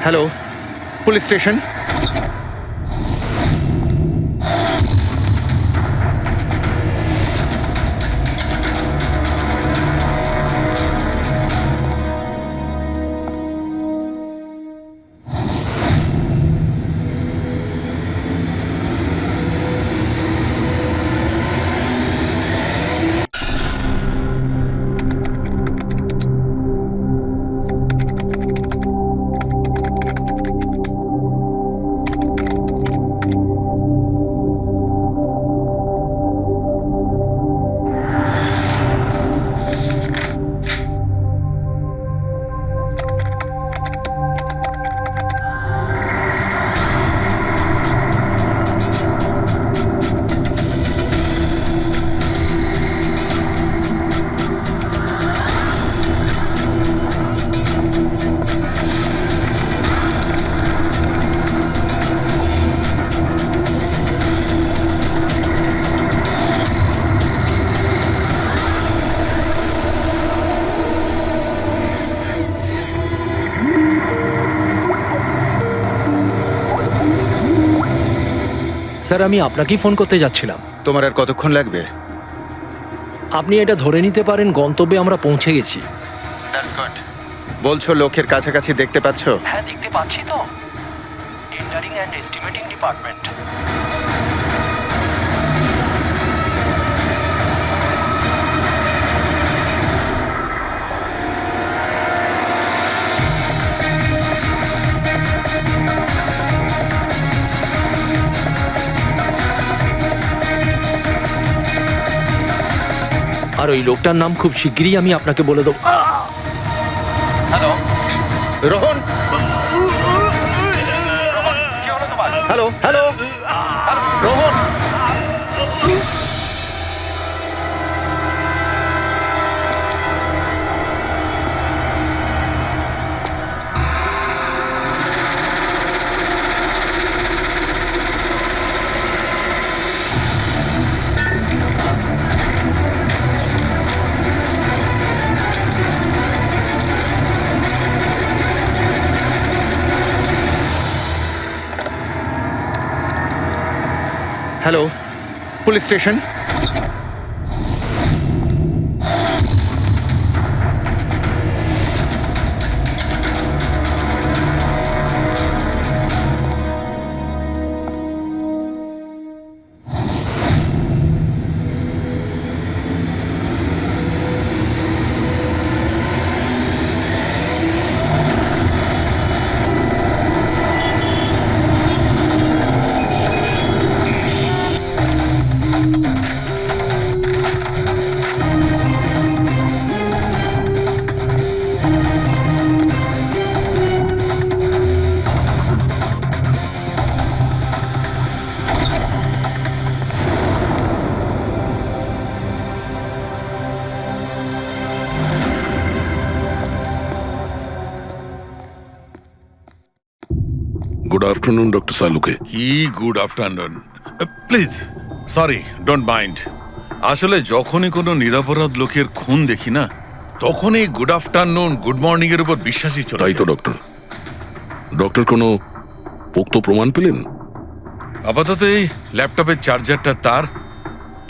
Hello, police station. Sir, আমি আপনাকেই phone করতে যাচ্ছিলাম। তোমার আর কতক্ষণ লাগবে? আপনি এটা ধরে নিতে পারেন গন্তব্যে আমরা পৌঁছে গেছি। বলছো লোকের কাছাকাছি দেখতে পাচ্ছ? হ্যাঁ, দেখতে পাচ্ছি তো। Tendering and estimating department. আর ওই লোকটার নাম খুব শিগগিরই আমি আপনাকে বলে দেবো। Hello Rohan, hello hello Rohan. Hello, police station. Good afternoon, Dr. Saluke. Good afternoon. Please, sorry, don't mind. আসলে যখনই কোনো নিরপরাধ লোকের খুন দেখি না, তখনই গুড আফটারনুন, গুড মর্নিং এর উপর বিশ্বাসই চলে তাই তো যায়। ডক্টর। ডক্টর কোনো পোক্ত প্রমাণ পেলেন? আপাতত এই ল্যাপটপের চার্জারটা তার,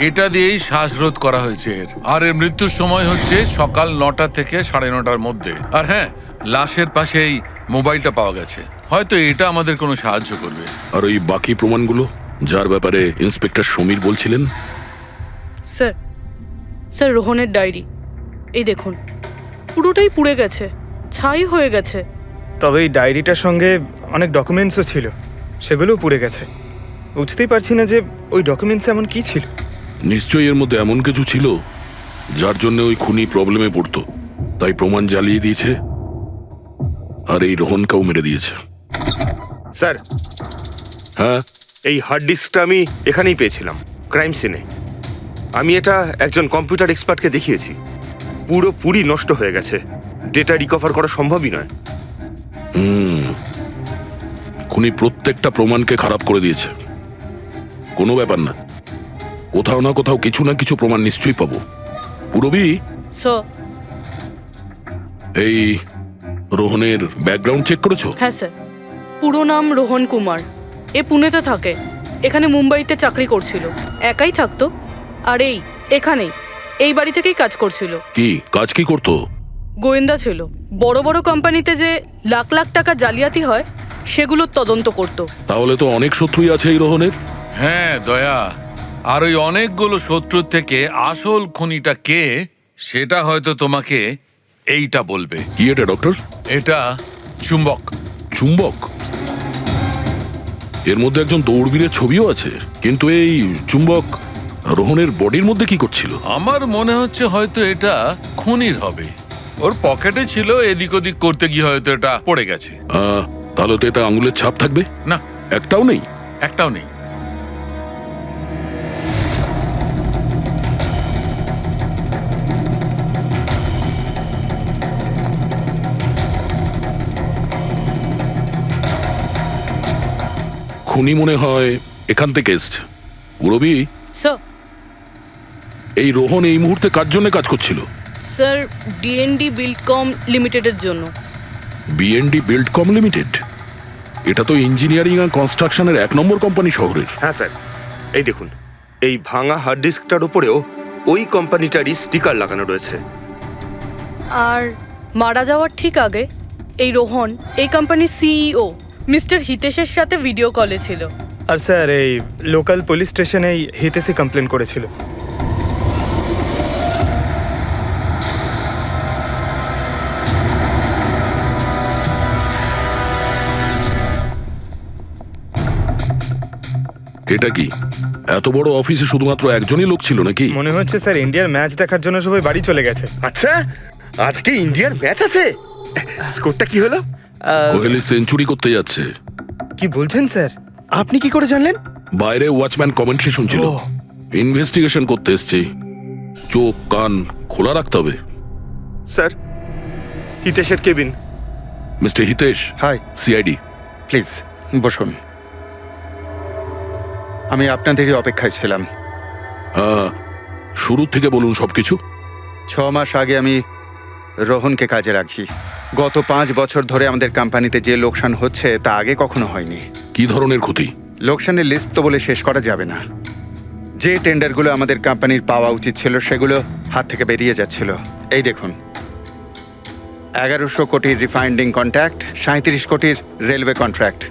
এটা দিয়েই শ্বাসরোধ করা হয়েছে এর। আর এর মৃত্যুর সময় হচ্ছে সকাল 9টা থেকে 9:30টার মধ্যে। আর হ্যাঁ, লাশের পাশে এই মোবাইলটা পাওয়া গেছে। হয়তো এটা আমাদের কোনো সাহায্য করবে। আর ওই বাকি প্রমাণগুলো যার ব্যাপারে ইন্সপেক্টর সমীর বলছিলেন? স্যার, স্যার রোহনের ডায়েরি এই দেখুন, পুরোটাই পুড়ে গেছে, ছাই হয়ে গেছে। তবে এই ডায়েরিটার সঙ্গে অনেক ডকুমেন্টসও ছিল, সেগুলোও পুড়ে গেছে। বুঝতেই পারছি না যে ওই ডকুমেন্টস এমন কি ছিল। নিশ্চয়ই এর মধ্যে এমন কিছু ছিল যার জন্য ওই খুনি প্রবলেমে পড়তো, তাই প্রমাণ জ্বালিয়ে দিয়েছে আর এই রোহনকেও মেরে দিয়েছে। স্যার, হ্যাঁ, এই হার্ড ডিস্কটা আমি এখানেই পেয়েছিলাম, ক্রাইম সিনে। আমি এটা একজন কম্পিউটার এক্সপার্টকে দেখিয়েছি। পুরোপুরি নষ্ট হয়ে গেছে, ডেটা রিকভার করা সম্ভবই নয়। খুনি প্রত্যেকটা প্রমাণকে খারাপ করে দিয়েছে। কোনো ব্যাপার না, কোথাও না কোথাও কিছু না কিছু প্রমাণ নিশ্চয়ই পাবো। পুরবি, স্যার। এই রোহনের ব্যাকগ্রাউন্ড চেক করেছো? হ্যাঁ স্যার। পুরো নাম রোহন কুমার। এ পুনেতে থাকে, এখানে মুম্বাইতে চাকরি করছিল, একাই থাকতো। আর এখানেই এই বাড়ি থেকেই কাজ করছিল। কি কাজ কি করতো? গোয়েন্দা ছিল। বড় বড় কোম্পানিতে যে লাখ লাখ টাকা জালিয়াতি হয় সেগুলোর তদন্ত করত। তাহলে তো অনেক শত্রুই আছে এই রোহনের। হ্যাঁ দয়া, আর ওই অনেকগুলো শত্রুর থেকে আসল খুনিটা কে সেটা হয়তো তোমাকে এইটা বলবে। কি এটা ডক্টর? এটা চুম্বক। চুম্বক? এর মধ্যে একজন দৌড়বীরের ছবিও আছে, কিন্তু এই চুম্বক রোহনের বডির মধ্যে কি করছিল? আমার মনে হচ্ছে হয়তো এটা খুনির হবে। ওর পকেটে ছিল, এদিক ওদিক করতে গিয়ে হয়তো এটা পড়ে গেছে। তাহলে তো এটা আঙুলের ছাপ থাকবে। না, একটাও নেই। একটাও নেই। খুনি মনে হয় এখান থেকে এসছে। পুরবি, স্যার, এই রোহন এই মুহূর্তে কার জন্য কাজ করছিল? স্যার ডিএনডি বিল্ডকম লিমিটেডের জন্য। BND Buildcom limited? এটা তো ইঞ্জিনিয়ারিং আর কনস্ট্রাকশনের 1 নম্বর কোম্পানি শহরের। হ্যাঁ স্যার, এই দেখুন, এই ভাঙা হার্ড ডিস্কটার উপরেও ওই কোম্পানিটারই স্টিকার লাগানো রয়েছে। আর মারা যাওয়ার ঠিক আগে এই রোহন এই কোম্পানির সিইও মিস্টার হিতেশের সাথে ভিডিও কলে ছিল। আর স্যার এই লোকাল পুলিশ স্টেশনেই হিতেশই কমপ্লেন করেছিল। এটা কি এত বড় অফিসে শুধুমাত্র একজনই লোক ছিল নাকি? মনে হচ্ছে স্যার ইন্ডিয়ার ম্যাচ দেখার জন্য সবাই বাড়ি চলে গেছে। আচ্ছা, আজকে ইন্ডিয়ার ম্যাচ আছে? স্কোরটা কি হলো? কোহলি সেঞ্চুরি করতে যাচ্ছে। কি বলছেন স্যার? আপনি কি করে জানলেন? বাইরে ওয়াচম্যান কমেন্ট্রি শুনছিল। ও। ইনভেস্টিগেশন করতে এসেছি, চোখ কান খোলা রাখতে হবে। স্যার, হিতেশের cabin. Mister Hitesh, hi, CID. Please বসুন। আমি আপনাদেরই অপেক্ষায় ছিলাম। শুরু থেকে বলুন সবকিছু। 6 মাস আগে আমি রোহনকে কাজে রাখি। গত 5 বছর ধরে আমাদের কোম্পানিতে যে লোকসান হচ্ছে তা আগে কখনো হয়নি। কি ধরনের ক্ষতি? লোকসানের লিস্ট তো বলে শেষ করা যাবে না। যে টেন্ডারগুলো আমাদের কোম্পানির পাওয়া উচিত ছিল সেগুলো হাত থেকে বেরিয়ে যাচ্ছিল। এই দেখুন, 1100 কোটির রিফাইন্ডিং কন্ট্রাক্ট, 37 কোটির রেলওয়ে কন্ট্রাক্ট,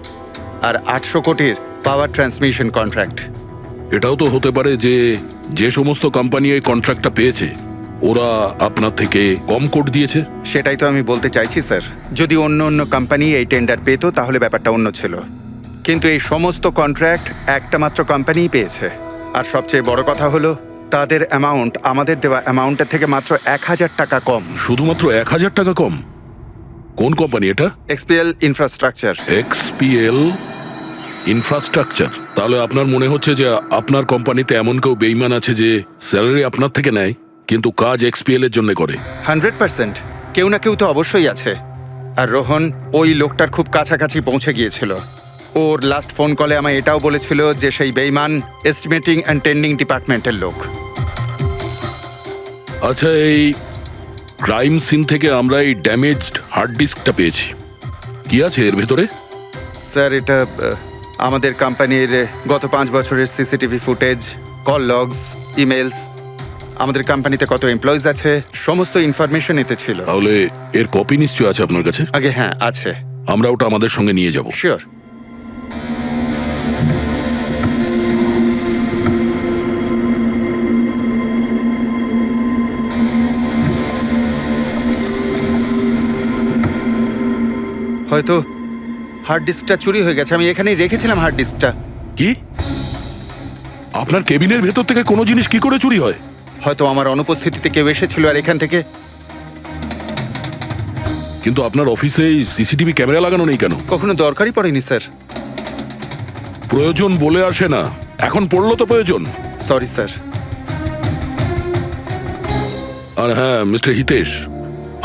আর 800 কোটির পাওয়ার ট্রান্সমিশন কন্ট্রাক্ট। এটাও তো হতে পারে যে যে সমস্ত কোম্পানি এই কন্ট্রাক্টটা পেয়েছে ওরা আপনার থেকে কম কোট দিয়েছে। সেটাই তো আমি বলতে চাইছি স্যার। যদি অন্য অন্য কোম্পানি এই টেন্ডার পেত তাহলে ব্যাপারটা অন্য ছিল, কিন্তু এই সমস্ত কন্ট্রাক্ট একটা মাত্র কোম্পানিই পেয়েছে। আর সবচেয়ে বড় কথা হলো তাদের অ্যামাউন্ট আমাদের দেওয়া অ্যামাউন্টের থেকে মাত্র 1000 টাকা কম। শুধুমাত্র 1000 টাকা কম? কোন কোম্পানি এটা? XPL infrastructure. XPL infrastructure? তাহলে আপনার মনে হচ্ছে যে আপনার কোম্পানিতে এমন কেউ বেইমান আছে যে স্যালারি আপনার থেকে নেয় কিন্তু কাজ এক্সপিএল এর জন্য করে? 100% কেউ না কেউ তো অবশ্যই আছে। আর রোহন ওই লোকটার খুব কাছাকাছি পৌঁছে গিয়েছিল। ওর লাস্ট ফোন কলে আমায় এটাও বলেছিল যে সেই বেইমান এস্টিমেটিং অ্যান্ড টেন্ডিং ডিপার্টমেন্টের লোক। আচ্ছা, এই ক্রাইম সিন থেকে আমরা এই ড্যামেজড হার্ড ডিস্কটা পেয়েছি। কি আছে এর ভেতরে? স্যার, এটা আমাদের কোম্পানির গত 5 বছরের CCTV footage, call logs, emails, আমাদের কোম্পানিতে কত এমপ্লয়িজ আছে, সমস্ত ইনফরমেশন এতে ছিল। তাহলে এর কপি নিশ্চয়ই আছে আপনার কাছে? আগে হ্যাঁ আছে। আমরা ওটা আমাদের সঙ্গে নিয়ে যাব। শিওর। হয়তো হার্ড ডিস্কটা চুরি হয়ে গেছে। আমি এখানেই রেখেছিলাম হার্ড ডিস্কটা। কি? আপনার কেবিনের ভেতর থেকে কোনো জিনিস কি করে চুরি হয়? হয়তো আমার অনুপস্থিতিতে কেউ এসেছিল আর এখান থেকে। কিন্তু আপনার অফিসে সিসিটিভি ক্যামেরা লাগানো নেই কেন? কখনো দরকারই পড়েনি স্যার। প্রয়োজন বলে আসে না, এখন পড়লো তো প্রয়োজন। Sorry sir. আর হ্যাঁ মিস্টার হিতেশ,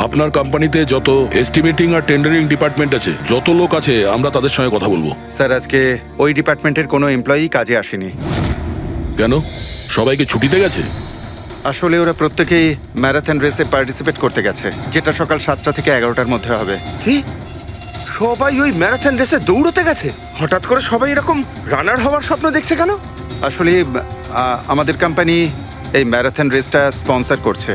আপনার কোম্পানিতে যত এস্টিমেটিং আর টেন্ডারিং ডিপার্টমেন্ট আছে, যত লোক আছে, আমরা তাদের সঙ্গে কথা বলবো। স্যার, আজকে ওই ডিপার্টমেন্টের কোনো এমপ্লয়ি কাজে আসেনি। কেন? সবাইকে ছুটিতে গেছে? আসলে ওরা প্রত্যেকেই ম্যারাথন রেসে পার্টিসিপেট করতে গেছে, যেটা সকাল 7টা থেকে 11টার মধ্যে হবে। কি? সবাই ওই ম্যারাথন রেসে দৌড়তে গেছে? হঠাৎ করে সবাই এরকম রানার হওয়ার স্বপ্ন দেখছে কেন? আসলে আমাদের কোম্পানি এই ম্যারাথন রেসটা স্পন্সর করছে,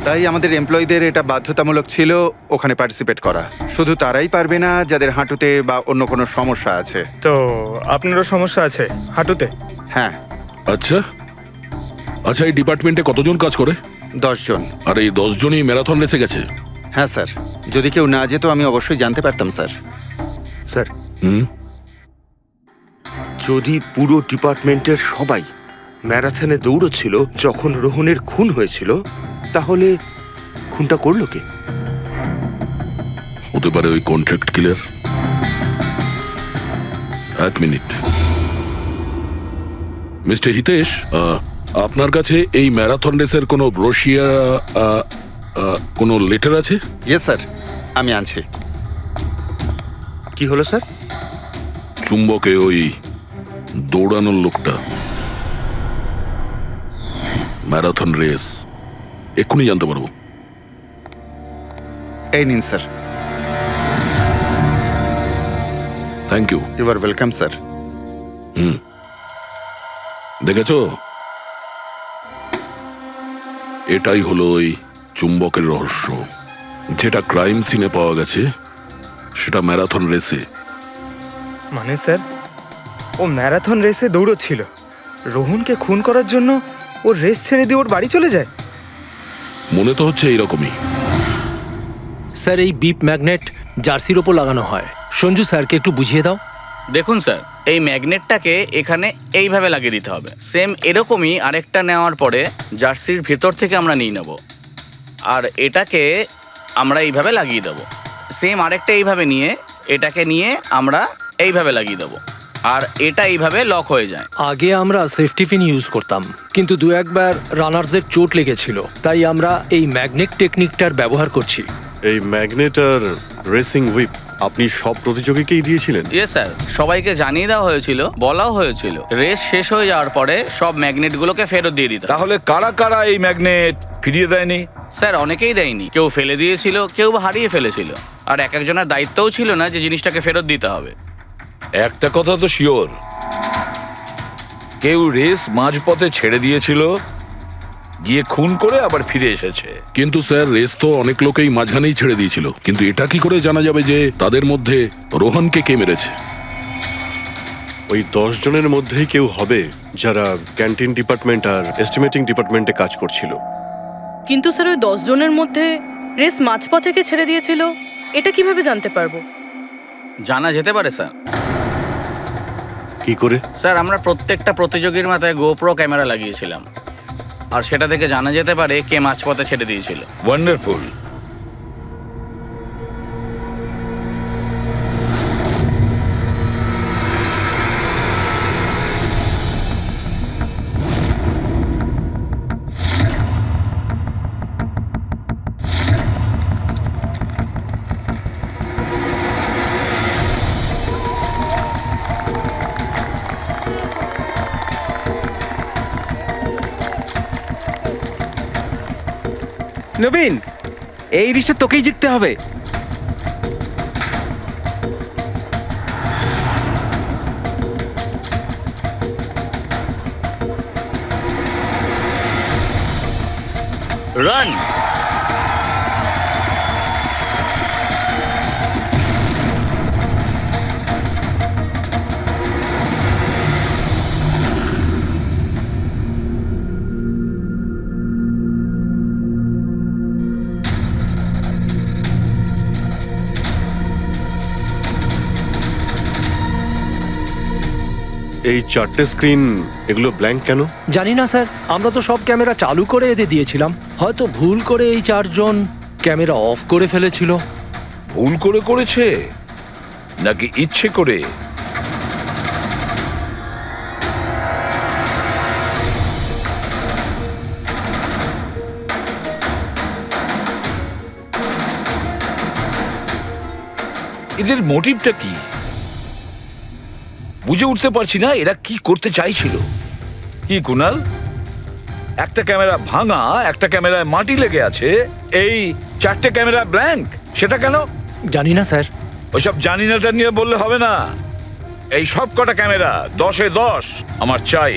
তাই আমাদের এমপ্লয়ীদের এটা বাধ্যতামূলক ছিল ওখানে পার্টিসিপেট করা। শুধু তারাই পারবে না যাদের হাঁটুতে বা অন্য কোনো সমস্যা আছে। তো আপনারও সমস্যা আছে হাঁটুতে? হ্যাঁ, আচ্ছা আচ্ছা, এই ডিপার্টমেন্টে কতজন কাজ করে? 10 জন। আর এই 10 জনই ম্যারাথন রেসে গেছে? হ্যাঁ স্যার, যদি কেউ না যেত আমি অবশ্যই জানতে পারতাম স্যার। স্যার, হুম। যদি পুরো ডিপার্টমেন্টের সবাই ম্যারাথনে দৌড়চ্ছিল যখন রোহনের খুন হয়েছিল, তাহলে খুনটা করলো কে? হতে পারে ওই কন্ট্রাক্ট কিলার। 1 মিনিট। মিস্টার হিতেশ, আপনার কাছে এই ম্যারাথন রেসের কোনো ব্রোশিয়া, কোনো লেটার আছে? ইয়েস স্যার, আমি আনছি। কি হলো স্যার? চুম্বকে ওই দৌড়ানোর লোকটা, ম্যারাথন রেস, এক্ষুনি জানতে পারবো। এই নিন sir. Thank you. You are welcome sir. দেখেছো, এটাই হলো ওই চুম্বকের রহস্য। যেটা ক্রাইম সিনে পাওয়া গেছে সেটা ম্যারাথন রেসে। মানে স্যার, ও ম্যারাথন রেসে দৌড়চ্ছিল, রোহনকে খুন করার জন্য ও রেস ছেড়ে দিয়ে ওর বাড়ি চলে যায়? মনে তো হচ্ছে এইরকমই। স্যার, এই বিপ ম্যাগনেট জার্সির ওপর লাগানো হয়। সঞ্জু স্যারকে একটু বুঝিয়ে দাও। দেখুন স্যার, এই ম্যাগনেটটাকে এখানে এইভাবে লাগিয়ে দিতে হবে। সেম এরকমই আরেকটা নেওয়ার পরে জার্সির ভেতর থেকে আমরা নিয়ে নেব, আর এটাকে আমরা এইভাবে লাগিয়ে দেবো। সেম আরেকটা এইভাবে নিয়ে এটাকে নিয়ে আমরা এইভাবে লাগিয়ে দেবো, আর এটা এইভাবে লক হয়ে যায়। আগে আমরা সেফটি পিন ইউজ করতাম, কিন্তু 2-1 রানার্সদের চোট লেগেছিল, তাই আমরা এই ম্যাগনেট টেকনিকটার ব্যবহার করছি। এই ম্যাগনেট আর রেসিং হুইপ আপনি সব প্রতিযোগীকেই দিয়েছিলেন? ইয়েস স্যার, সবাইকে জানিয়ে দেওয়া হয়েছিল, বলাও হয়েছিল রেস শেষ হয়ে যাওয়ার পরে সব ম্যাগনেটগুলোকে ফেরত দিয়ে দিতে। তাহলে কারা কারা এই ম্যাগনেট ফিরিয়ে দেয়নি? স্যার, অনেকেই দেয়নি, কেউ ফেলে দিয়েছিল, কেউ বা হারিয়ে ফেলেছিল, আর এক একজনের দায়িত্বও ছিল না যে জিনিসটাকে ফেরত দিতে হবে। একটা কথা তো শিওর, কেউ রেস মাঝপথে ছেড়ে দিয়েছিল, গিয়ে খুন করে আবার ফিরে এসেছে। কিন্তু স্যার, রেস তো অনেক লোকেই মাঝখানেই ছেড়ে দিয়েছিল, কিন্তু এটা কি করে জানা যাবে যে তাদের মধ্যে রোহনকে কে মেরেছে? ওই 10 জনের মধ্যেই কেউ হবে যারা ক্যান্টিন ডিপার্টমেন্ট আর এস্টিমেটিং ডিপার্টমেন্টে কাজ করছিল। কিন্তু স্যার, ওই 10 জনের মধ্যে রেস মাঝপথে কে ছেড়ে দিয়েছিল এটা কিভাবে জানতে পারবো? জানা যেতে পারে স্যার। কি করে? স্যার, আমরা প্রত্যেকটা প্রতিযোগীর মাথায় গোপ্রো ক্যামেরা লাগিয়েছিলাম, আর সেটা থেকে জানা যেতে পারে কে মাঝপথে ছেড়ে দিয়েছিল। ওয়ান্ডারফুল। নবীন, এই রিসটা তোকেই জিততে হবে। রান। এই 4টে স্ক্রিন, এগুলো ব্ল্যাঙ্ক কেন? জানি না স্যার, আমরা তো সব ক্যামেরা চালু করে এদের দিয়েছিলাম, হয়তো ভুল করে এই 4 জন ক্যামেরা অফ করে ফেলেছিল। ভুল করে করেছে নাকি ইচ্ছে করে? এদের মোটিভটা কি বুঝে উঠতে পারছি না। এরা কি করতে চাইছিল? কি কুনাল, একটা ক্যামেরা ভাঙা, একটা ক্যামেরায় মাটি লেগে আছে, এই 4টে ক্যামেরা ব্ল্যাঙ্ক, সেটা কেন? জানি না স্যার, ওইসব জানি না নিয়ে বললে হবে না। এই সব কটা ক্যামেরা 10-এ 10 আমার চাই।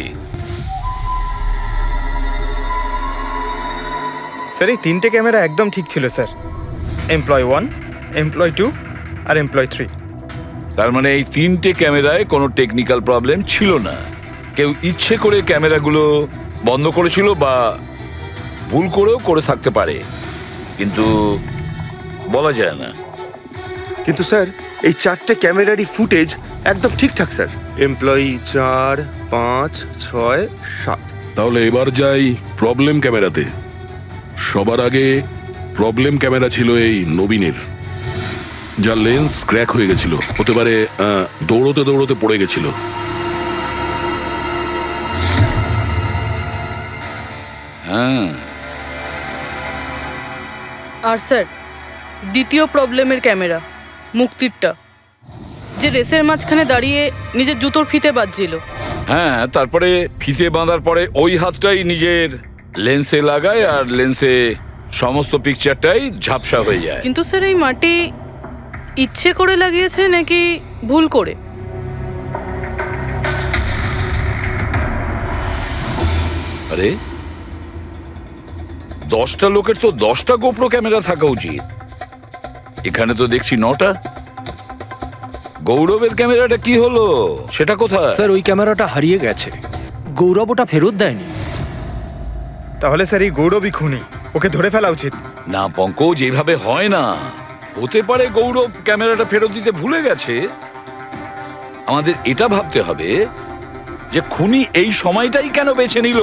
স্যার এই 3টে ক্যামেরা একদম ঠিক ছিল স্যার। এমপ্লয় 1, এমপ্লয় 2 আর এমপ্লয় 3। তার মানে এই 3টে ক্যামেরায় কোনো টেকনিক্যাল প্রবলেম ছিল না। কেউ ইচ্ছে করে ক্যামেরাগুলো বন্ধ করেছিল বা ভুল করেও করে থাকতে পারে, কিন্তু বলা যায় না। কিন্তু স্যার এই 4টে ক্যামেরারই ফুটেজ একদম ঠিকঠাক স্যার। এমপ্লয়ি 4, 5, 6, 7। তাহলে এবার যাই প্রবলেম ক্যামেরাতে। সবার আগে প্রবলেম ক্যামেরা ছিল এই নবীনের, যার লেন্স ক্র্যাক হয়ে গেছিল। হতে পারে দৌড়তে দৌড়তে পড়ে গেছিল। হ্যাঁ, আর স্যার দ্বিতীয় প্রবলেমের ক্যামেরা মুক্তিরটা, যে রেসের মাঝখানে দাঁড়িয়ে নিজের জুতোর ফিতে বাজছিল। হ্যাঁ, তারপরে ফিতে বাঁধার পরে ওই হাতটাই নিজের লেন্সে লাগায় আর লেন্সে সমস্ত পিকচারটাই ঝাপসা হয়ে যায়। কিন্তু স্যার এই মাটি ইচ্ছে করে লাগিয়েছে নাকি ভুল করে? আরে 10টা লোকের তো 10টা গোপ্রো ক্যামেরা থাকা উচিত, এখানে তো দেখছি 9টা। গৌরবের ক্যামেরাটা কি হলো, সেটা কোথায়? স্যার ওই ক্যামেরাটা হারিয়ে গেছে, গৌরব ওটা ফেরত দেয়নি। তাহলে স্যার এই গৌরবই খুনি, ওকে ধরে ফেলা উচিত। না পঙ্কজ, এইভাবে হয় না। হতে পারে গৌরব ক্যামেরাটা ফেরত দিতে ভুলে গেছে। আমাদের এটা ভাবতে হবে যে খুনি এই সময়টাই কেন বেছে নিল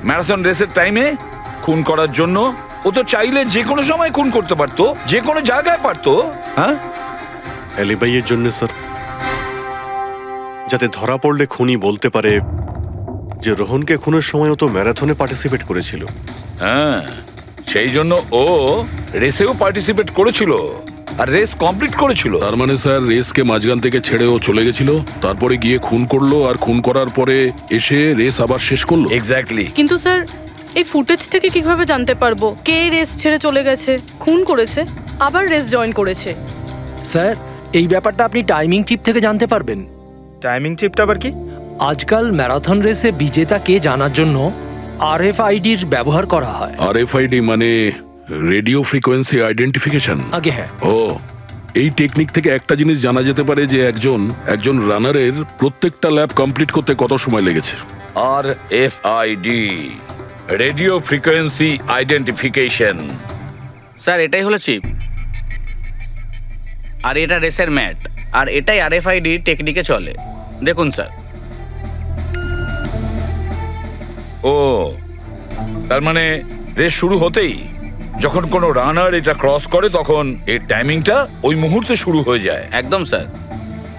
ম্যারাথন রেসের টাইমে খুন করার জন্য। ও তো চাইলে যে কোনো সময় খুন করতে পারতো, যে কোনো জায়গায় পারতো। হ্যাঁ, অ্যালিবাইয়ের জন্য স্যার, যাতে ধরা পড়লে খুনি বলতে পারে যে রোহনকে খুনের সময় ও তো ম্যারাথনে পার্টিসিপেট করেছিল। হ্যাঁ, সেই জন্য ও রেসেও পার্টিসিপেট করেছিল আর রেস কমপ্লিট করেছিল। তার মানে স্যার রেসকে মাঝখান থেকে ছেড়ে ও চলে গেছিল, তারপরে গিয়ে খুন করলো, আর খুন করার পরে এসে রেস আবার শেষ করলো। এক্স্যাক্টলি। কিন্তু স্যার এই ফুটেজ থেকে কিভাবে জানতে পারবো কে রেস ছেড়ে চলে গেছে, খুন করেছে, আবার রেস জয়েন করেছে? স্যার এই ব্যাপারটা আপনি টাইমিং চিপ থেকে জানতে পারবেন। টাইমিং চিপটা আবার কি? আজকাল ম্যারাথন রেসে বিজেতা কে জানার জন্য RFIDর ব্যবহার করা হয়। RFID মানে রেডিও ফ্রিকোয়েন্সি আইডেন্টিফিকেশন। আগে হ্যাঁ, ও, এই টেকনিক থেকে একটা জিনিস জানা যেতে পারে যে একজন রানারের প্রত্যেকটা ল্যাব কমপ্লিট করতে কত সময় লেগেছে। RFID, radio frequency identification. Sir এটাই হলো চিপ, আর এটা রেসের ম্যাট, আর এটাই RFID টেকনিকে চলে। দেখুন স্যার। ও, তার মানে রেস শুরু হতেই যখন কোনো রানার এটা ক্রস করে তখন এর টাইমিংটা ওই মুহূর্তে শুরু হয়ে যায়। একদম স্যার,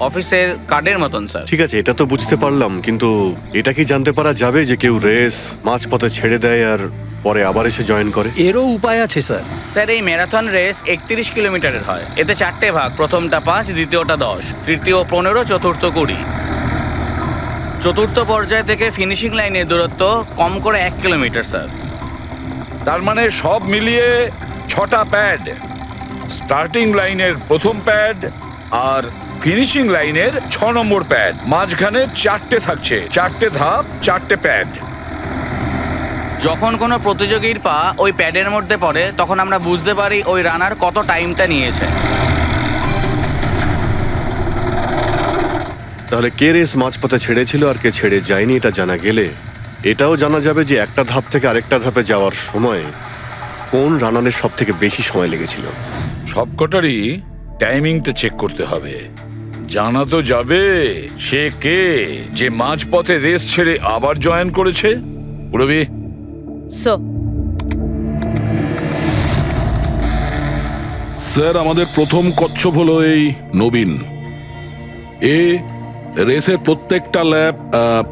অফিসের কার্ডের মতন স্যার। ঠিক আছে, এটা তো বুঝতে পারলাম, কিন্তু এটা কি জানতে পারা যাবে যে কেউ রেস মাঝপথে ছেড়ে দেয় আর পরে আবার এসে জয়েন করে? এরও উপায় আছে স্যার। স্যার এই ম্যারাথন রেস 31 কিলোমিটারের হয়। এতে 4টে ভাগ, প্রথমটা 5, দ্বিতীয়টা 10, তৃতীয় 15, চতুর্থ 20। চতুর্থ পর্যায় থেকে ফিনিশিং লাইনের দূরত্ব কম করে 1 কিলোমিটার স্যার। তার মানে সব মিলিয়ে 6টা প্যাড, স্টার্টিং লাইনের প্রথম প্যাড আর ফিনিশিং লাইনের 6 নম্বর প্যাড, মাঝখানে 4টে থাকছে, 4টে ধাপ, 4টে প্যাড। যখন কোনো প্রতিযোগীর পা ওই প্যাডের মধ্যে পড়ে তখন আমরা বুঝতে পারি ওই রানার কত টাইমটা নিয়েছে। তাহলে কে রেস মাঝপথে ছেড়েছিল আর কে ছেড়ে যায়নি এটা জানা গেলে এটাও জানা যাবে যে একটা ধাপ থেকে আরেকটা ধাপে যাওয়ার সময় কোন রানারের সব থেকে বেশি সময় লেগেছিল। সবকটারই টাইমিংটা চেক করতে হবে। জানা তো যাবে সে কে যে মাঝপথে রেস ছেড়ে আবার জয়েন করেছে। পুরবি, স্যার আমাদের প্রথম কচ্ছপ হলো এই নবীন। রেসের প্রত্যেকটা ল্যাপ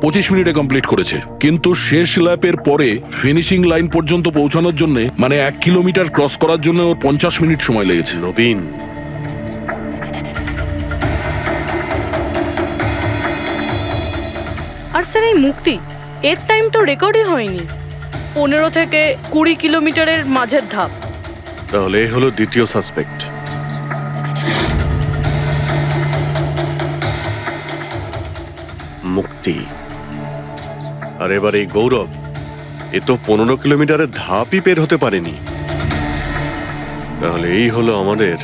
25 মিনিটে কমপ্লিট করেছে, কিন্তু শেষ ল্যাপের পরে ফিনিশিং লাইন পর্যন্ত পৌঁছানোর জন্য মানে 1 কিলোমিটার ক্রস করার জন্য ওর 50 মিনিট সময় লেগেছে। নবীন, আর স্যার এই মুক্তি, এর টাইম তো রেকর্ডই হয়নি। 15 থেকে 20 কিলোমিটারের মাঝের ধাপ। তাহলে এ হলো দ্বিতীয় সাসপেক্ট। মুক্তি। আর এবার এই গৌরব, এ তো 15 কিলোমিটারের ধাপই বের হতে পারেনি। তাহলে এই হলো আমাদের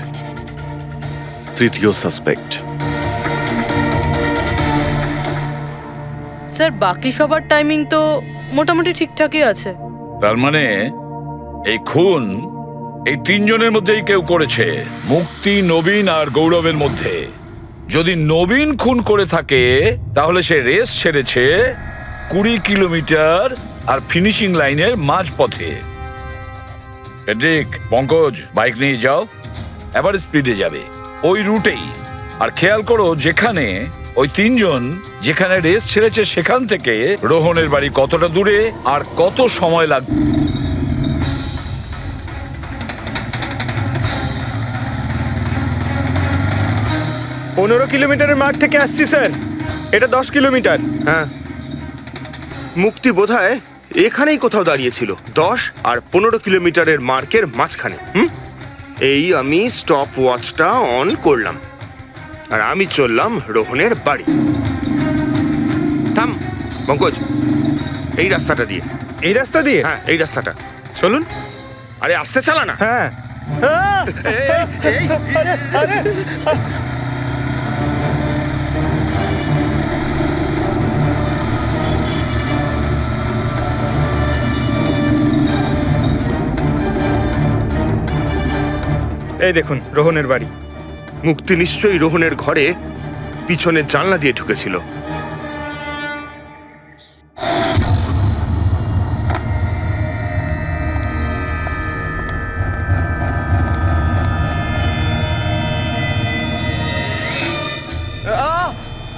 তৃতীয় সাসপেক্ট। স্যার বাকি সবার টাইমিং তো মোটামুটি ঠিকঠাকই আছে। তার মানে এই খুন এই তিনজনের মধ্যেই কেউ করেছে, মুক্তি, নবীন আর গৌরবের মধ্যে। যদি নবীন খুন করে থাকে তাহলে সে রেস ছেড়েছে 20 কিলোমিটার আর ফিনিশিং লাইনের মাঝপথে। পেড্রিক, পঙ্কজ, বাইক নিয়ে যাও, এবার স্পিডে যাবে ওই রুটেই। আর খেয়াল করো যেখানে ওই তিনজন যেখানে রেস ছেড়েছে সেখান থেকে রোহনের বাড়ি কতটা দূরে আর কত সময় লাগবে। পনেরো কিলোমিটারের মাঠ থেকে আসছি স্যার, এটা 10 কিলোমিটার। হ্যাঁ, মুক্তি বোধহয় এখানেই কোথাও দাঁড়িয়েছিল, 10 আর 15 কিলোমিটারের মার্কের মাঝখানে। এই আমি স্টপ ওয়াচটা অন করলাম আর আমি চললাম রোহনের বাড়ি। থাম পঙ্কজ, এই রাস্তাটা দিয়ে। এই রাস্তা দিয়ে? হ্যাঁ, এই রাস্তাটা। চলুন। আরে আস্তে চালা না। হ্যাঁ। আরে, এই দেখুন রোহনের বাড়ি। মুক্তি নিশ্চয়ই রোহনের ঘরে পিছনের জানলা দিয়ে ঢুকেছিল।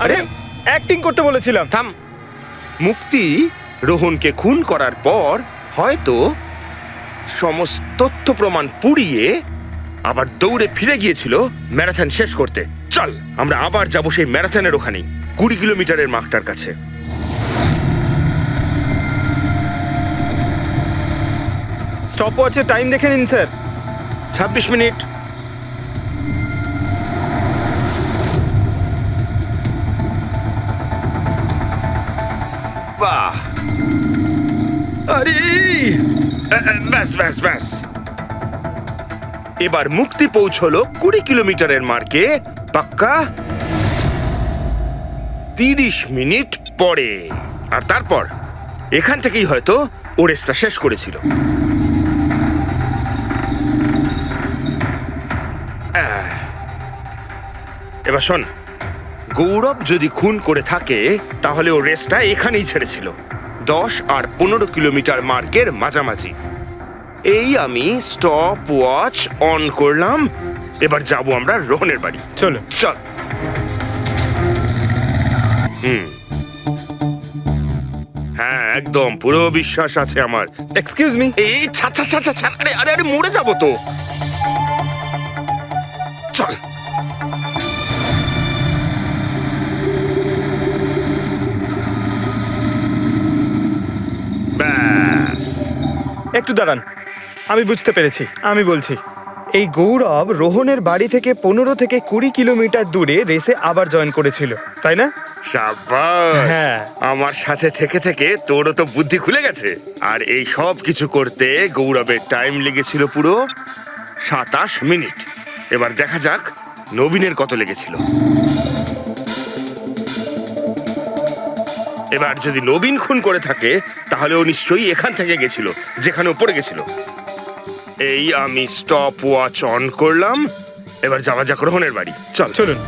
আরে অ্যাক্টিং করতে বলেছিলাম। থাম। মুক্তি রোহনকে খুন করার পর হয়তো সমস্ত তথ্য প্রমাণ পুড়িয়ে আবার দৌড়ে ফিরে গিয়েছিল ম্যারাথন শেষ করতে। চল আমরা আবার যাব সেই ম্যারাথনের ওখানে, 20 কিলোমিটারের মার্কটার কাছে। স্টপ ওয়াচের টাইম দেখে নিন স্যার। 26 মিনিট। বাহ, আরে ব্যাস ব্যাস ব্যাস। এবার মুক্তি পৌঁছলো 20 কিলোমিটারের মার্কে পাক্কা 30 মিনিট পরে। আর তারপর এখান থেকেই হয়তো ও রেসটা শেষ করেছিল। এবার শোন, গৌরব যদি খুন করে থাকে তাহলে ও রেসটা এখানেই ছেড়েছিল, 10 আর 15 কিলোমিটার মার্কের মাঝামাঝি। এই আমি স্টপ ওয়াচ অন করলাম। এবার যাব আমরা রোহনের বাড়ি। চলো। চল। হ্যাঁ, একদম পুরো বিশ্বাস আছে আমার। Excuse me. এই ছাড় ছাড় ছাড় ছাড়, আরে আরে আরে মরে যাবো তো। চল। ব্যাস। একটু দাঁড়ান, আমি বুঝতে পেরেছি, আমি বলছি। এই গৌরব রোহনের বাড়ি থেকে 15 থেকে 20 কিলোমিটার দূরে রেসে আবার জয়েন করেছিল, তাই না? শাবাশ, হ্যাঁ। আমার সাথে থেকে থেকে তোরও তো বুদ্ধি খুলে গেছে। আর এই সব কিছু করতে গৌরবের টাইম লেগেছিল পুরো 27 মিনিট। এবার দেখা যাক নবীনের কত লেগেছিল। এবার যদি নবীন খুন করে থাকে তাহলে ও নিশ্চয়ই এখান থেকে গেছিল যেখানে ও পড়ে গেছিল। এই আমি স্টপ ওয়াচ অন করলাম। এবার যাওয়া যাক রোহনের বাড়ি। চল। চলুন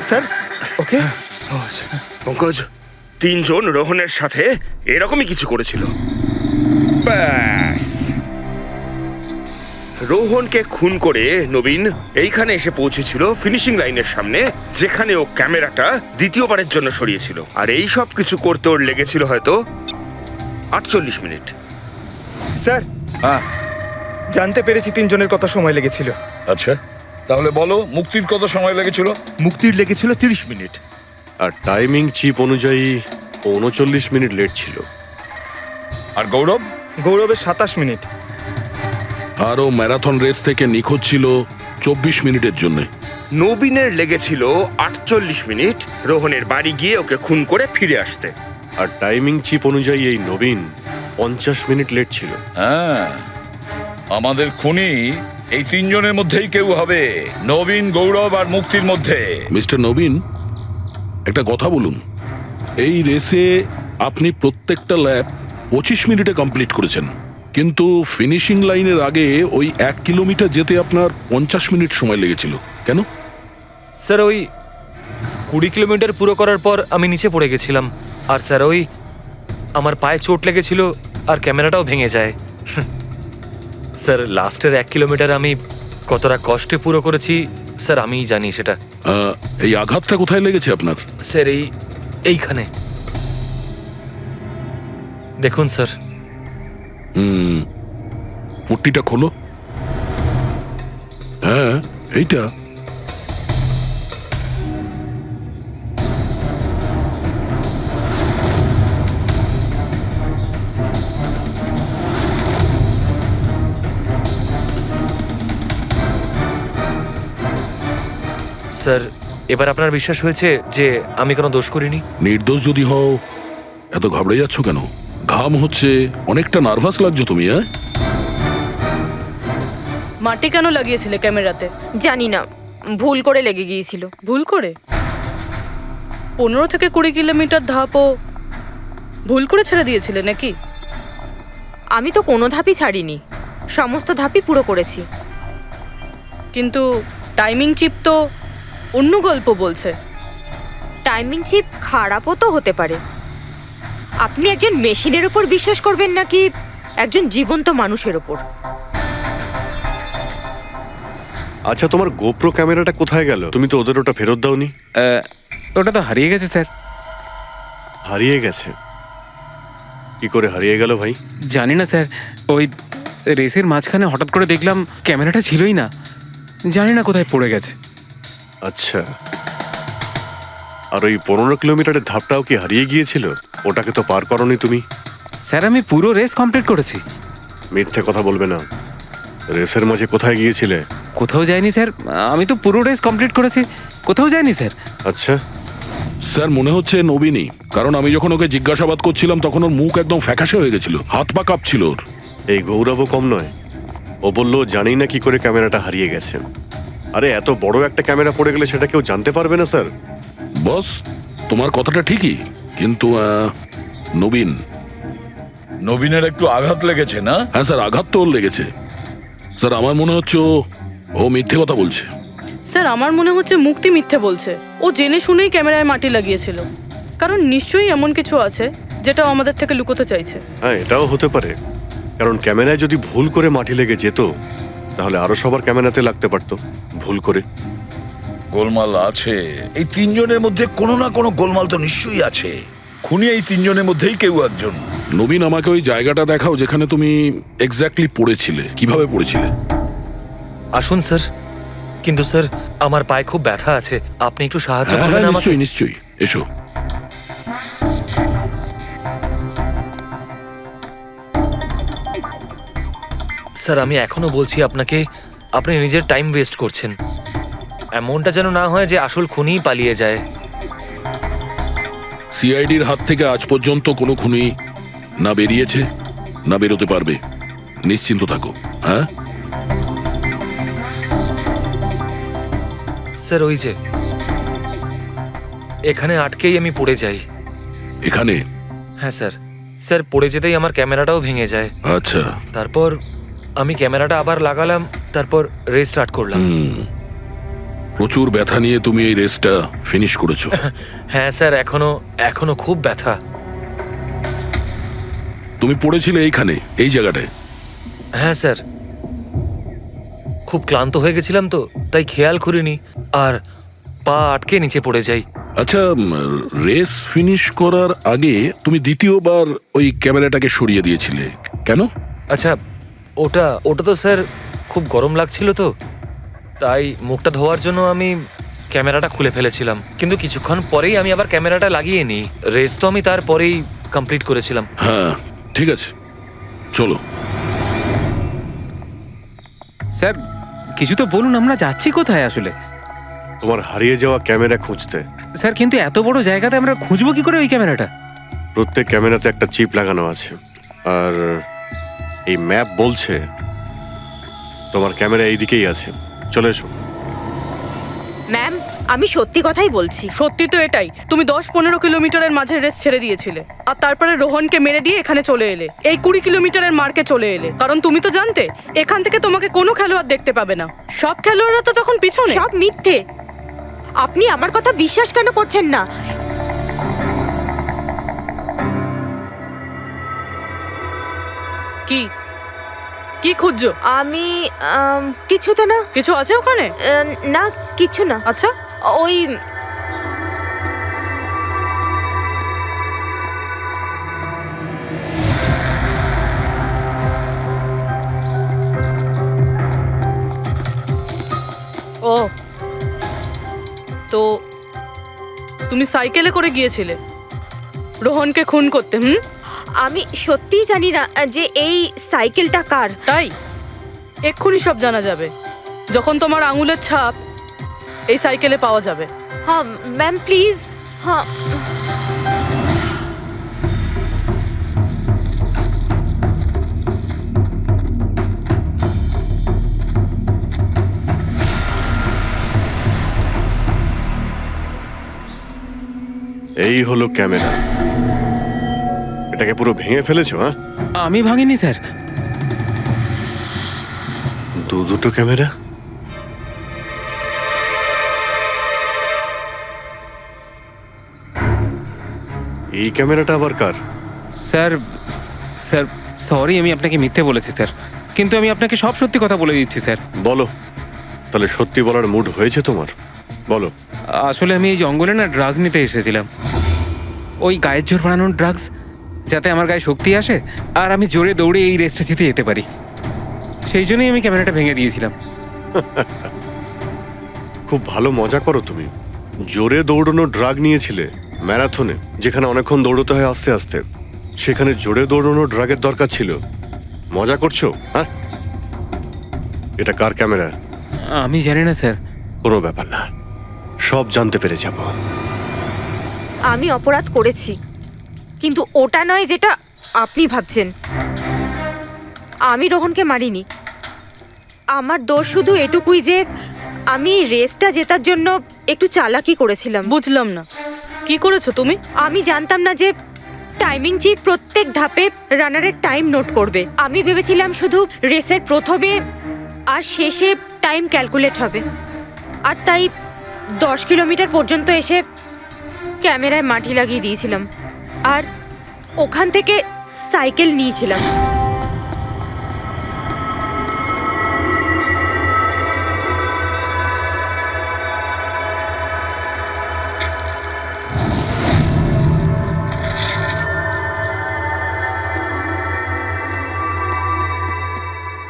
স্যার। ওকে পঙ্কজ, 3 জন রোহনের সাথে এরকমই কিছু করেছিল। ব্যাস, রোহনকে খুন করে নবীন এইখানে এসে পৌঁছেছিল ফিনিশিং লাইনের সামনে, যেখানে ও ক্যামেরাটা দ্বিতীয়বারের জন্য সরিয়েছিল। আর এই সব কিছু করতে ওর লেগেছিল হয়তো 48 মিনিট। স্যার, হ্যাঁ, জানতে পেরেছি 3 জনের কত সময় লেগেছিল। আচ্ছা তাহলে বলো মুক্তির কত সময় লেগেছিল? মুক্তির লেগেছিল 30 মিনিট। আর টাইমিং চিপ অনুযায়ী 39 মিনিট লেট ছিল। আর গৌরব? গৌরবের 27 মিনিট। আরও ম্যারাথন রেস থেকে নিখোঁজ ছিল 24 মিনিটের জন্য। নবীনের লেগেছিল 48 মিনিট রোহনের বাড়ি গিয়ে ওকে খুন করে ফিরে আসতে। আর টাইমিং চিপ অনুযায়ী এই নবীন 50 মিনিট লেট ছিল। হ্যাঁ, আমাদের খুনি এই তিনজনের মধ্যেই কেউ হবে, নবীন, গৌরব আর মুক্তির মধ্যে। মিস্টার নবীন, একটা কথা বলুন। এই রেসে আপনি প্রত্যেকটা ল্যাপ 25 মিনিটে কমপ্লিট করেছেন, কিন্তু ফিনিশিং লাইনের আগে ওই 1 কিলোমিটার যেতে আপনার 50 মিনিট সময় লেগেছিল। কেন? স্যার ওই 20 কিলোমিটার পুরো করার পর আমি নিচে পড়ে গেছিলাম, আর স্যার ওই আমার পায়ে চোট লেগেছিল আর ক্যামেরাটাও ভেঙে যায়। স্যার লাস্টের 1 কিলোমিটার আমি কতটা কষ্টে পুরো করেছি স্যার আমিই জানি সেটা। এই আঘাতটা কোথায় লেগেছে আপনার? স্যার এইখানে দেখুন স্যার। পট্টিটা খোলো। হ্যাঁ, এইটা। স্যার এবার আপনার বিশ্বাস হয়েছে যে আমি কোনো দোষ করিনি? নির্দোষ যদি হও, এত ঘাবড়ে যাচ্ছ কেন? ঘাম হচ্ছে, অনেকটা নার্ভাস লাগছো তুমি। হ্যাঁ, মাটি কেন লাগিয়েছিলে ক্যামেরাতে? জানি না, ভুল করে লেগে গিয়েছিল। ভুল করে? 15 থেকে 20 কিলোমিটার ধাপও ভুল করে ছেড়ে দিয়েছিলে নাকি? আমি তো কোনো ধাপই ছাড়িনি, সমস্ত ধাপই পুরো করেছি। কিন্তু টাইমিং চিপ তো অন্য গল্প বলছে। টাইমিং চিপ খারাপও তো হতে পারে। আপনি একজন মেশিনের উপর বিশ্বাস করবেন নাকি একজন জীবন্ত মানুষের উপর? আচ্ছা, তোমার গোপ্রো ক্যামেরাটা কোথায় গেল? তুমি তো ওদের ওটা ফেরত দাওনি। ওটা তো হারিয়ে গেছে স্যার। হারিয়ে গেছে? কি করে হারিয়ে গেল ভাই? জানি না স্যার, ওই রেসের মাঝখানে হঠাৎ করে দেখলাম ক্যামেরাটা ছিলই না, জানি না কোথায় পড়ে গেছে। আচ্ছা, আর ওই 15 কিলোমিটারের ধাপটাও কি হারিয়ে গিয়েছিল? ওটাকে তো পার করনি তুমি। স্যার আমি পুরো রেস কমপ্লিট করেছি। মিথ্যে কথা বলবে না। রেসের মাঝে কোথায় গিয়েছিলে? কোথাও যায়নি স্যার, আমি তো পুরো রেস কমপ্লিট করেছি, কোথাও যায়নি স্যার। আচ্ছা স্যার মনে হচ্ছে নবীনই, কারণ আমি যখন ওকে জিজ্ঞাসাবাদ করছিলাম তখন ওর মুখ একদম ফ্যাকাশে হয়ে গেছিল, হাত পা কাঁপছিল ওর। এই গৌরবও কম নয়, ও বললো জানি না কি করে ক্যামেরাটা হারিয়ে গেছে। আরে এত বড় একটা ক্যামেরা পড়ে গেলে সেটা কেউ জানতে পারবে না স্যার। বস, তোমার কথাটা ঠিকই, কিন্তু নবীনের একটু আঘাত লেগেছে না? হ্যাঁ স্যার, আঘাত তো ওর লেগেছে। স্যার আমার মনে হচ্ছে ও মিথ্যে কথা বলছে। স্যার আমার মনে হচ্ছে মুক্তি মিথ্যে বলছে। ও জেনে শুনেই ক্যামেরায় মাটি লাগিয়েছিল, কারণ নিশ্চয়ই এমন কিছু আছে যেটা ও আমাদের থেকে লুকোতে চাইছে। হ্যাঁ, এটাও হতে পারে, কারণ ক্যামেরায় যদি ভুল করে মাটি লেগে যেত তাহলে আরো সবার ক্যামেরাতে লাগতে পারতো ভুল করে। গোলমাল আছে, এই তিনজনের মধ্যে কোনো না কোনো গোলমাল তো নিশ্চয়ই আছে। খুনি এই তিনজনের মধ্যেই কেউ একজন। নবীন, আমাকে ওই জায়গাটা দেখাও যেখানে তুমি এক্স্যাক্টলি পড়েছিলে। কিভাবে পড়েছিলে? আসুন স্যার, কিন্তু স্যার আমার পায়ে খুব ব্যথা আছে, আপনি একটু সাহায্য হ্যাঁ, করবেন আমাকে? নিশ্চয়ই নিশ্চয়ই, এসো। স্যার আমি এখনো বলছি আপনাকে, আপনি নিজের টাইম ওয়েস্ট করছেন। এমনটা যেন না হয় যে আসল খুনিই পালিয়ে যায়। সিআইডির হাত থেকে আজ পর্যন্ত কোনো খুনি না বেরিয়েছে না বেরোতে পারবে, নিশ্চিন্ত থাকো। হ্যাঁ স্যার ওই যে এখানে আটকেই আমি পড়ে যাই। এখানে? হ্যাঁ স্যার, স্যার পড়ে যেতেই আমার ক্যামেরাটাও ভেঙে যায়। আচ্ছা, তারপর আমি ক্যামেরাটা আবার লাগালাম, তারপর রেস স্টার্ট করলাম। প্রচুর ব্যথা নিয়ে তুমি এই রেসটা ফিনিশ করেছো। হ্যাঁ স্যার, এখনো খুব ব্যথা। তুমি পড়েছিলে এইখানে, এই জায়গাটায়? হ্যাঁ স্যার, খুব ক্লান্ত হয়ে গেছিলাম তো, তাই খেয়াল করিনি আর পা আটকে নিচে পড়ে যাই। আচ্ছা, রেস ফিনিশ করার আগে তুমি দ্বিতীয়বার ওই ক্যামেরাটাকে সরিয়ে দিয়েছিলে কেন? আচ্ছা, ওটা তো স্যার খুব গরম লাগছিল তো, তাই মুখটা ধোয়ার জন্য আমি ক্যামেরাটা খুলে ফেলেছিলাম, কিন্তু কিছুক্ষণ পরেই আমি আবার ক্যামেরাটা লাগিয়ে নিই। রেস তো আমি তারপরেই কমপ্লিট করেছিলাম। হ্যাঁ ঠিক আছে, চলো। স্যার কিছু তো বলুন, আমরা যাচ্ছি কোথায় আসলে? তোমার হারিয়ে যাওয়া ক্যামেরা খুঁজতে। স্যার কিন্তু এত বড় জায়গাতে আমরা খুঁজবো কি করে ওই ক্যামেরাটা? প্রত্যেক ক্যামেরাতে একটা চিপ লাগানো আছে, আর এই ম্যাপ বলছে তোমার ক্যামেরা এইদিকেই আছে। চলে এসো। ম্যাম, আমি সত্যি কথাই বলছি। সত্যি তো এটাই, তুমি 10-15 কিলোমিটারের মাঝে রেস ছেড়ে দিয়েছিলে আর তারপরে রোহনকে মেরে দিয়ে এখানে চলে এলে, এই 20 কিলোমিটারের মার্কে চলে এলে, কারণ তুমি তো জানতে এখান থেকে তোমাকে কোনো খেলোয়াড় দেখতে পাবে না। সব খেলোয়াড়রা তো তখন পিছনে। সব মিথ্যে। আপনি আমার কথা বিশ্বাস কেন করছেন না? কি কি খুঁজছো? আমি কিছু তো না। কিছু আছে ওখানে? না, কিছু না। আচ্ছা, ওই ও তো তুমি সাইকেলে করে গিয়েছিলে রোহনকে খুন করতে? আমি সত্যিই জানি না যে এই সাইকেলটা কার। তাই এক্ষুনি সব জানা যাবে যখন তোমার আঙুলের ছাপ এই সাইকেলে পাওয়া যাবে। হ্যাঁ ম্যাম, প্লিজ। হ্যাঁ, এই হলো ক্যামেরা। এটাকে পুরো ভেঙে ফেলেছো? হ্যাঁ, আমি ভাঙিনি স্যার। দুটো ক্যামেরা। এই ক্যামেরাটা আবার কার? স্যার স্যার সরি, আমি আপনাকে মিথ্যে বলেছি স্যার, কিন্তু আমি আপনাকে সব সত্যি কথা বলে দিচ্ছি স্যার। বলো, তাহলে সত্যি বলার মুড হয়েছে তোমার? বলো। আসলে আমি এই জঙ্গলে না ড্রাগস নিতে এসেছিলাম, ওই গায়ের জোর বানানোর ড্রাগস, যাতে আমার গায়ে শক্তি আসে আর আমি জোরে দৌড়ে এই রেসটা জিতে যেতে পারি। সেই জন্যই আমি ক্যামেরাটা ভেঙে দিয়েছিলাম। খুব ভালো মজা করো তুমি। জোরে দৌড়ানো ড্রাগ নিয়েছিলে ম্যারাথনে, যেখানে অনেকক্ষণ দৌড়তে হয় আস্তে আস্তে, সেখানে জোরে দৌড়ানো ড্রাগের দরকার ছিল। মজা করছো? হ্যাঁ, এটা কার ক্যামেরা? আমি জানি না স্যার। কোনো ব্যাপার না, সব জানতে পেরে যাব। আমি অপরাধ করেছি, কিন্তু ওটা নয় যেটা আপনি ভাবছেন। আমি রোহনকে মারিনি। আমার দোষ শুধু এটুকুই যে আমি এই রেসটা জেতার জন্য একটু চালাকি করেছিলাম। বুঝলাম না, কি করেছো তুমি? আমি জানতাম না যে টাইমিং চিপ প্রত্যেক ধাপে রানারের টাইম নোট করবে। আমি ভেবেছিলাম শুধু রেসের প্রথমে আর শেষে টাইম ক্যালকুলেট হবে, আর তাই 10 কিলোমিটার পর্যন্ত এসে ক্যামেরায় মাটি লাগিয়ে দিয়েছিলাম আর ওখান থেকে সাইকেল নিয়েছিলাম।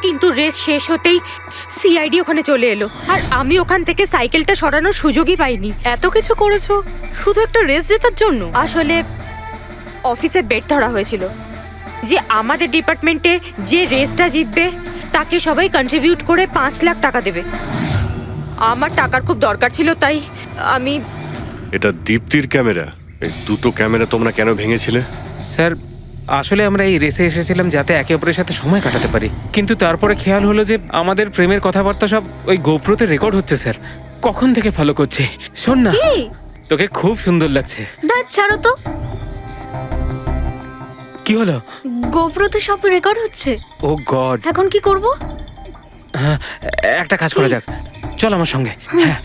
কিন্তু রেস শেষ হতেই সিআইডি ওখানে চলে এলো আর আমি ওখান থেকে সাইকেলটা সরানোর সুযোগই পাইনি। এত কিছু করেছো শুধু একটা রেস জেতার জন্য? আসলে অফিসে বেট ধরা হয়েছিল যে আমাদের ডিপার্টমেন্টে যে রেসটা জিতবে তাকে সবাই কন্ট্রিবিউট করে 5 লাখ টাকা দেবে। আমার টাকার খুব দরকার ছিল, তাই আমি। এটা দীপ্তির ক্যামেরা। এই দুটো ক্যামেরা তোমরা কেন ভেঙেছিলে? স্যার আসলে আমরা এই রেসে এসেছিলাম যাতে একে অপরের সাথে সময় কাটাতে পারি, কিন্তু তারপরে খেয়াল হলো যে আমাদের প্রেমের কথাবার্তা সব ওই গোপ্রোতে রেকর্ড হচ্ছে। স্যার কখন থেকে ফলো করছে। শোন না, তোকে খুব সুন্দর লাগছে। দাঁত ছাড়ো তো। কি হলো? গোপ্রোতে সব রেকর্ড হচ্ছে। ও গড, এখন কি করব? হ্যাঁ, একটা কাজ করা যাক, চল আমার সঙ্গে। হ্যাঁ,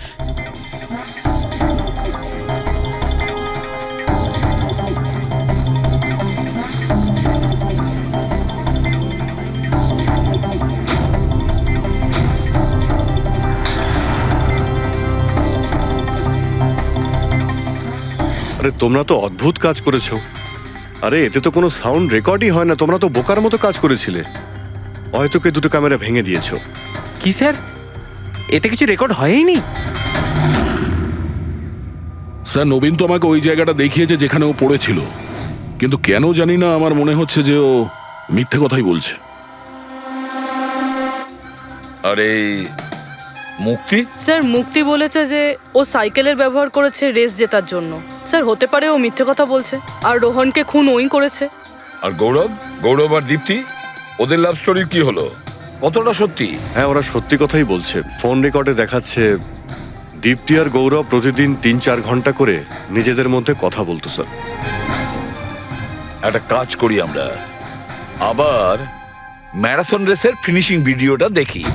আরে তোমরা তো অদ্ভুত কাজ করেছো। আরে এতে তো কোনো সাউন্ড রেকর্ডই হয় না। তোমরা তো বোকার মতো কাজ করেছিলে। হয়তো কে দুটো ক্যামেরা ভেঙে দিয়েছো। কি স্যার, এতে কিছু রেকর্ড হয়নি? স্যার, নবীন তো আমাকে ওই জায়গাটা দেখিয়েছে যেখানে ও পড়েছিল, কিন্তু কেন জানি না আমার মনে হচ্ছে যে ও মিথ্যে কথাই বলছে। আরে মুক্তি? স্যার মুক্তি বলেছে যে ও সাইকেলের ব্যবহার করেছে রেস জেতার জন্য। স্যার হতে পারে ও মিথ্যে কথা বলছে, আর রোহনকে খুন ওই করেছে। আর গৌরব আর দীপ্তি, ওদের লাভ স্টোরির কি হলো? কতটা সত্যি? হ্যাঁ, ওরা সত্যি কথাই বলছে। ফোন রেকর্ডে দেখাচ্ছে দীপ্তি আর গৌরব প্রতিদিন 3-4 ঘন্টা করে নিজেদের মধ্যে কথা বলতো স্যার। একটা কাজ করি আমরা, আবার ম্যারাথন রেসের ফিনিশিং ভিডিওটা দেখি।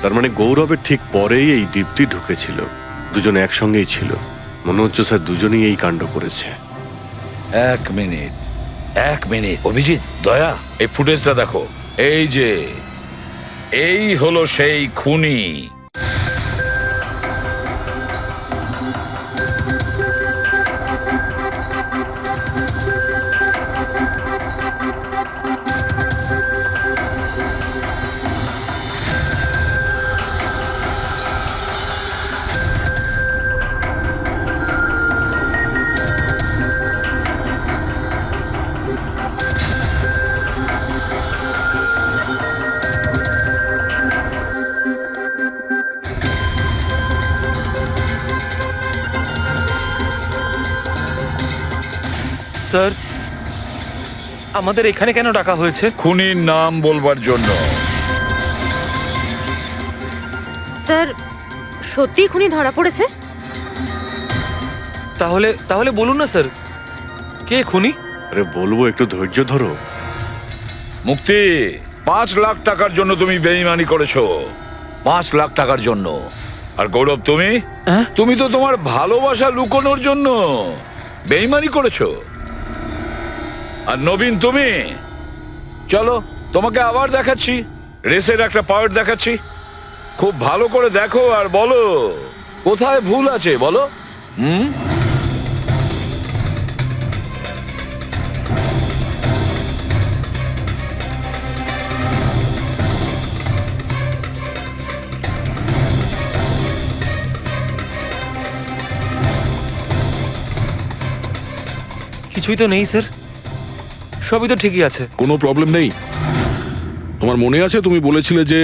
তার মানে গৌরবের ঠিক পরেই এই দীপ্তি ঢুকেছিল, দুজন একসঙ্গেই ছিল। মনে হচ্ছে স্যার দুজনেই এই কাণ্ড করেছে। এক মিনিট অভিজিৎ, দয়া, এই ফুটেজটা দেখো। এই হলো সেই খুনি। স্যার, আমাদের এখানে কেন ডাকা হয়েছে? খুনির নাম বলবার জন্য। স্যার সত্যি খুনি ধরা পড়েছে? তাহলে বলুন না স্যার, কে খুনি? আরে বলবো, একটু ধৈর্য ধরো। মুক্তি, 5 লাখ টাকার জন্য তুমি বেইমানি করেছো। 5 লাখ টাকার জন্য। আর গৌরব, তুমি তো তোমার ভালোবাসা লুকোনোর জন্য বেইমানি করেছো। আর নবীন, তুমি চলো, তোমাকে আবার দেখাচ্ছি, রেসের একটা পার্ট দেখাচ্ছি। খুব ভালো করে দেখো আর বলো কোথায় ভুল আছে, বলো। কিছুই তো নেই স্যার, সবই তো ঠিকই আছে। কোনো প্রবলেম নেই। তোমার মনে আছে তুমি বলেছিলে যে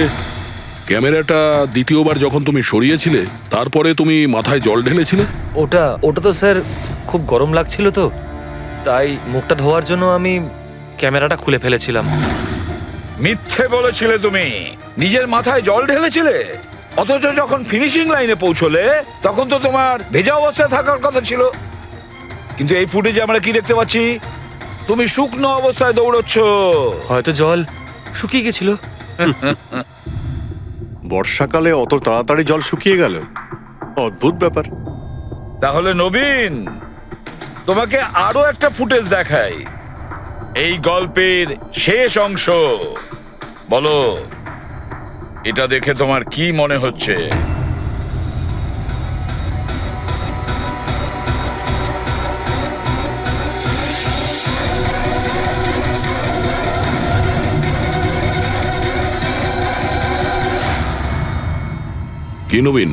ক্যামেরাটা দ্বিতীয়বার যখন তুমি সরিয়েছিলে তারপরে তুমি মাথায় জল ঢেলেছিলে? ওটা তো স্যার খুব গরম লাগছিল, তো তাই মুখটা ধোয়ার জন্য আমি ক্যামেরাটা খুলে ফেলেছিলাম। মিথ্যে বলেছিলে তুমি, নিজের মাথায় জল ঢেলেছিলে। অথচ যখন ফিনিশিং লাইনে পৌঁছলে তখন তো তোমার ভেজা অবস্থায় থাকার কথা ছিল। কিন্তু এই ফুটেজে আমরা কি দেখতে পাচ্ছি? তুমি শুকনো অবস্থায় দৌড়চ্ছ। হয়তো জল শুকিয়ে গেছিল। বর্ষাকালে অত তাড়াতাড়ি জল শুকিয়ে গেল, অদ্ভুত ব্যাপার। তাহলে নবীন, তোমাকে আরো একটা ফুটেজ দেখাই, এই গল্পের শেষ অংশ। বলো, এটা দেখে তোমার কি মনে হচ্ছে? কি নবীন,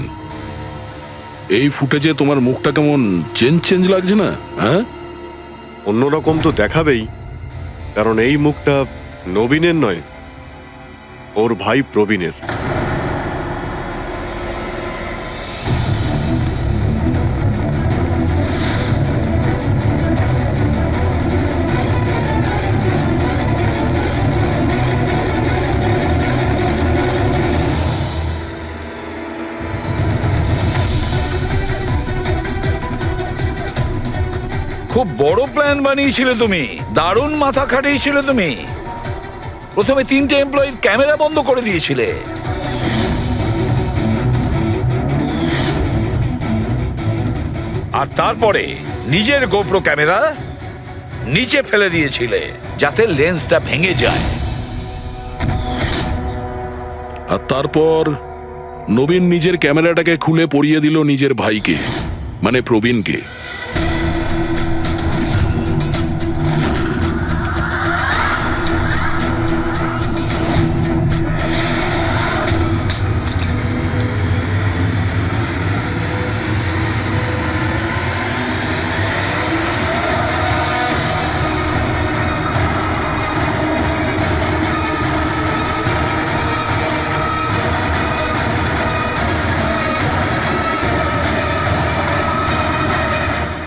এই ফুটেজে তোমার মুখটা কেমন চেঞ্জ লাগছে না? হ্যাঁ, অন্যরকম তো দেখাবেই, কারণ এই মুখটা নবীনের নয়, ওর ভাই প্রবীণের। খুব বড় প্ল্যান বানিয়েছিলে তুমি, দারুণ মাথা খাটিয়েছিলে তুমি। প্রথমে 3টে এমপ্লয়ির ক্যামেরা বন্ধ করে দিয়েছিলে, আর তারপরে নিজের গোপ্রো ক্যামেরা নিচে ফেলে দিয়েছিলে যাতে লেন্সটা ভেঙে যায়। আর তারপর নবীন নিজের ক্যামেরাটাকে খুলে পরিয়ে দিল নিজের ভাইকে, মানে প্রবীণকে।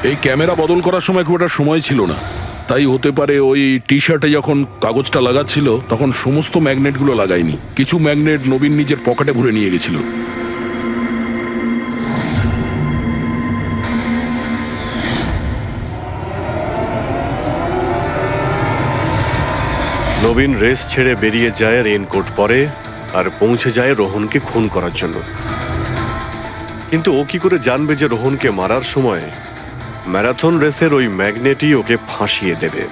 এই ক্যামেরা বদল করার সময় খুব একটা সময় ছিল না, তাই হতে পারে ওই টি শার্টে যখন কাগজটা লাগাচ্ছিল তখন সমস্ত ম্যাগনেটগুলো লাগায়নি, কিছু ম্যাগনেট নবীন নিজের পকেটে ভরে নিয়ে গেছিল। নবীন রেস ছেড়ে বেরিয়ে যায় রেইনকোট পরে আর পৌঁছে যায় রোহনকে খুন করার জন্য। কিন্তু ও কি করে জানবে যে রোহনকে মারার সময় ম্যারাথন রেসের ওই ম্যাগনেটই ওকে ফাঁসিয়ে দেবে?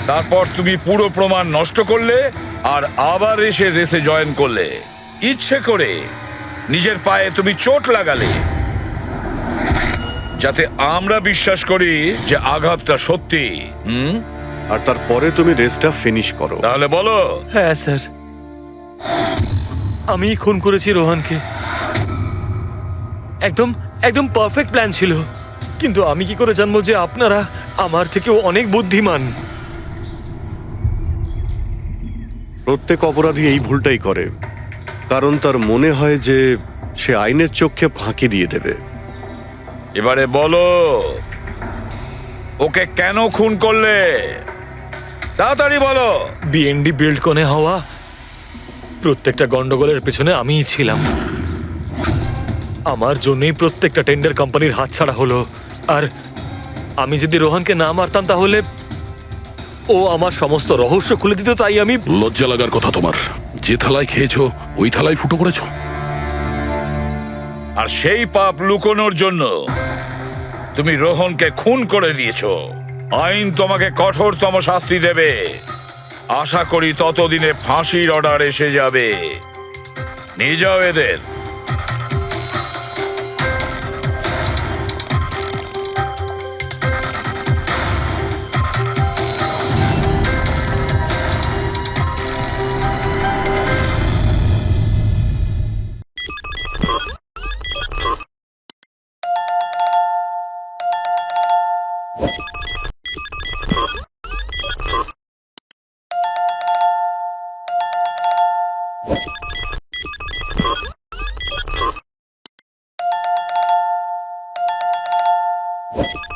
তারপর তুমি পুরো প্রমাণ নষ্ট করলে আর আবার এসে রেসে জয়েন করলে, ইচ্ছে করে নিজের পায়ে তুমি চোট লাগালে যাতে আমরা বিশ্বাস করি যে আঘাতটা সত্যি। আর তারপরে তুমি রেসটা ফিনিশ করো। তাহলে বলো। হ্যাঁ স্যার, আমি খুন করেছি রোহনকে। একদম একদম পারফেক্ট প্ল্যান ছিল, কিন্তু আমি কি করে জানবো যে আপনারা আমার থেকেও অনেক বুদ্ধিমান? প্রত্যেক অপরাধী এই ভুলটাই করে, কারণ তার মনে হয় যে সে আইনের চোখে ফাঁকি দিয়ে দেবে। এবারে বলো, ওকে কেন খুন করলে? তাড়াতাড়ি বলো। বিএনডি বিল্ডকনে হওয়া প্রত্যেকটা গন্ডগোলের পেছনে আমিই ছিলাম। আমার জন্যই প্রত্যেকটা টেন্ডার কোম্পানির হাতছাড়া হলো। আর আমি যদি রোহনকে না মারতাম তাহলে ও আমার সমস্ত রহস্য খুলে দিত। তাই আমি... লজ্জা লাগার কথা তোমার, যে থালায় খেয়েছো ওই থালায় ফুটো করেছো। আর সেই পাপ লুকোনোর জন্য তুমি রোহনকে খুন করে দিয়েছো। আইন তোমাকে কঠোরতম শাস্তি দেবে। আশা করি ততদিনে ফাঁসির অর্ডার এসে যাবে। নিয়ে যাও এদের। you